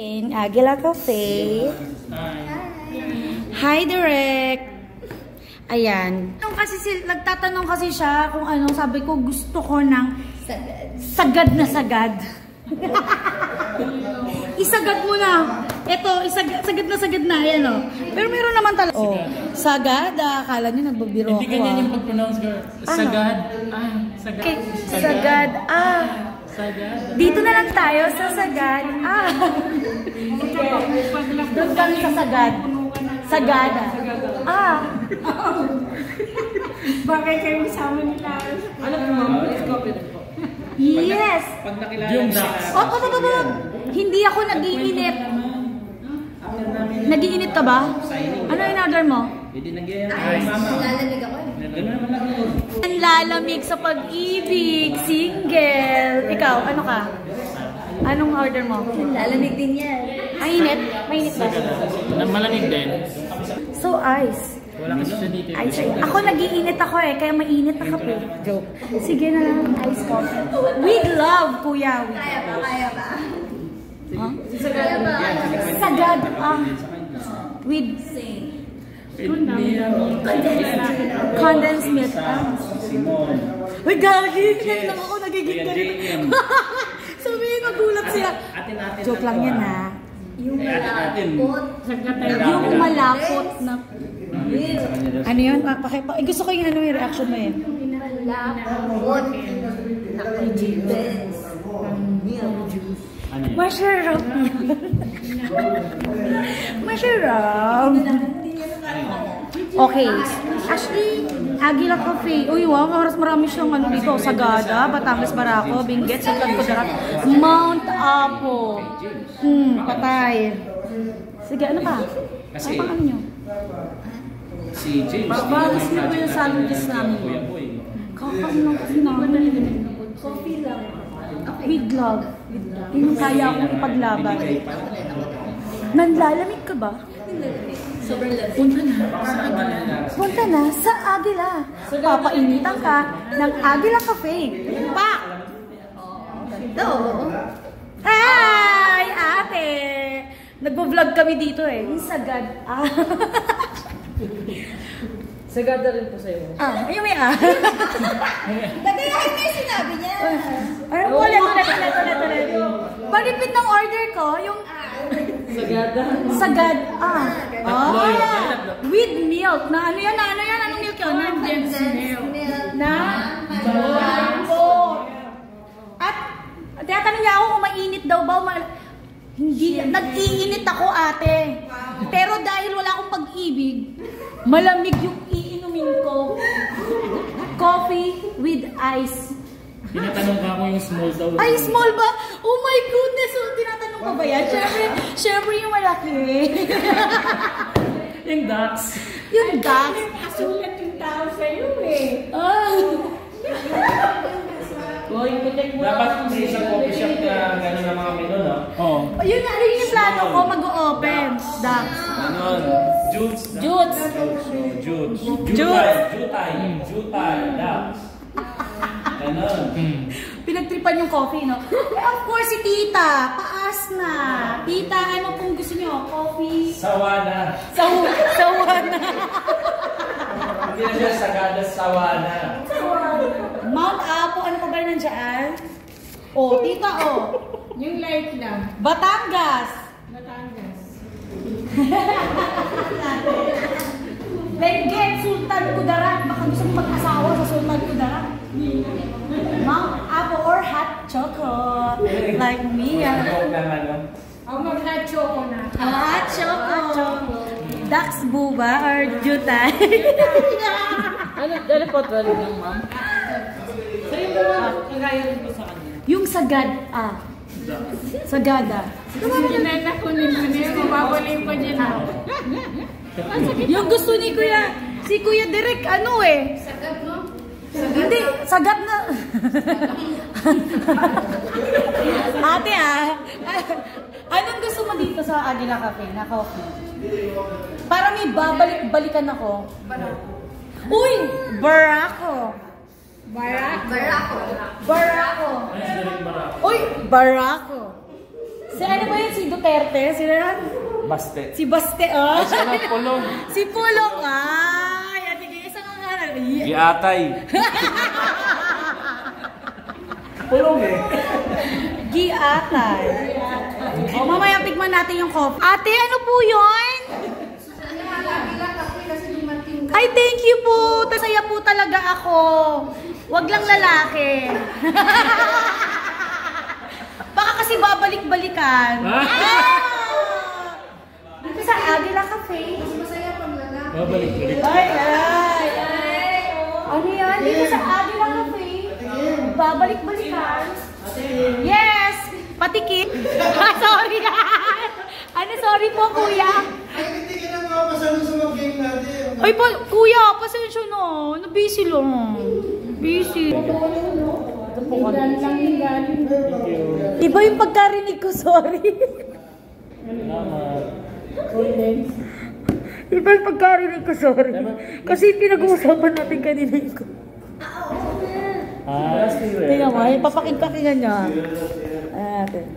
in Aguila Cafe. Hi, Direk! Ayan. Nagtatanong kasi siya kung ano, sabi ko gusto ko ng sagad na sagad. Isagad mo na. Ito, sagad na. Ayan o. Pero meron naman talaga. Oh, sagad. Akala niyo nagbabiro ako. Hindi ganyan yung pag-pronounce ko. Sagad. Sagad. Okay. Sagad. Sagad. Dito na lang tayo sa sagad. Doon kami sa sagad. Sagada. Bagay kayo sama nila. Ano po ma'am? Let's copy po. Yes. Pag nakilala yung Dax. Hindi ako nag-iinit. Nag-iinit ka ba? Ano in-order mo? Hindi nag-iinit. Lalamig ako eh. Ang lalamig sa pag-ibig. Single. Ikaw, ano ka? Anong order mo? Lalamig din yan. Mainit? Mainit ba? Malamig din. So, ice. Wala kasi siya dito. Ako nag-iinit ako eh, kaya mainit na kape. Joke. Sige na lang, ice coffee. With love, kuya. Kaya ba? Huh? Kaya ba? Sagad. With condensed milk. Uy, gagi! Lang ako nagiging. Sabihin, nagulat siya. Joke lang yan ha. Yung malapot. Yung malapot na... Ano yun? Gusto ko yung ano yung reaction mo yun. Malapot. Nakajibes. Masarap yan. Masarap. Okay. Actually, Aguila Cafe. Uy, wow. Marami siyang ano dito. Sagada, Batangas Barako, Benguet, Sultan Kudarat, Mount Apo. Patay. Sige, ano pa? Ano pang ano nyo? Si James. Bawas niyo po yung sandwiches namin. Kakain lang kasi namin. Coffee lang. With love. Yung kaya akong ipaglaban. Nanlalamig ka ba? Sobrang lamig. Punta na sa Aguila. Papainitan ka ng Aguila Cafe. Pa! Ito. Hi, ate! Nagbo-vlog kami dito eh. Yung sagad. Sagada rin po sa'yo. Ayun may Dati yung may sinabi niya. Ulit. Palipit ng order ko, yung Sagada. sagad. With milk. Na ano yan? Anong milk yun? Condensed milk. Na? At tinatanong niya ako kung mainit daw ba. Hindi. Nag-iinit ako, ate. Pero dahil wala akong pag-ibig, malamig yung iinumin ko. Coffee with ice. Tinatanong ka kung yung small daw. Ay, small ba? Oh my goodness! So, tinatanong ko ba yan? Siyempre yung malaki. Yung Dax. Yung Dax. Asulat yung tao sa'yo eh. Dapat sa isang coffee shop na gano'n na mga menu, no? Oo. Yun yung plano ko, mag-open. Dax. Ano? Jutes. Jutay. Dax. Ganon. Pinagtripan yung coffee, no? Of course, si Tita. Paas na. Tita, ano pong gusto nyo? Coffee? Sawana. Sawana. Hindi na siya sagada, sawana. Mount Apo, ano pa ba yun nandiyan? Tita, Yung light lang. Batangas. Benguet, Sultan Kudarat. Baka gusto mo mag-asawa sa Sultan Kudarat. Mount Apo or hot chocolate. Like me. Mag-hot choco na. Hot chocolate. Dax Buba or Jutay. Ano po 12 lang, ma'am? Sa'yo mo lang. Kagaya rin po sa kanya. Yung sagad, sagada. Sinayla ko nito niya. Mababalik ko dyan ako. Yung gusto ni Kuya, si Kuya Direk, ano eh? Sagad mo? Hindi, sagad na. Ate anong gusto mo dito sa Aguila Cafe na coffee? Para may babalik-balikan ako. Uy! Barako! Barako. Barako! Uy! Barako! Si ano ba yun? Si Duterte? Sino yan? Baste. Si Baste, oh. Ay, siya ng Pulong. Si Pulong, ay. At hindi isang ang Giatay. Pulong eh. Giatay. O, mamaya tigman natin yung coffee. Ate, ano po yun? Ay, thank you po. Tasaya po talaga ako. Wag lang lalaki. Baka kasi babalik-balikan. Dito sa Agila Cafe. Masaya pang lalaki. Babalik-balik. Ay. Ano yan? Dito sa Agila Cafe. Babalik-balikan. Yes! Patikit. Sorry. Ano, sorry po, kuya. Ay, hindi ka na makapasalo sa mga game natin. Ay, kuya, pasensya na. Busy lang. Busy. Iba yung pagkarinig ko, sorry. Iba yung pagkarinig ko, sorry. Kasi pinag-uusapan natin kanina ko. Tingnan mo, papakinggan niya. Ayan.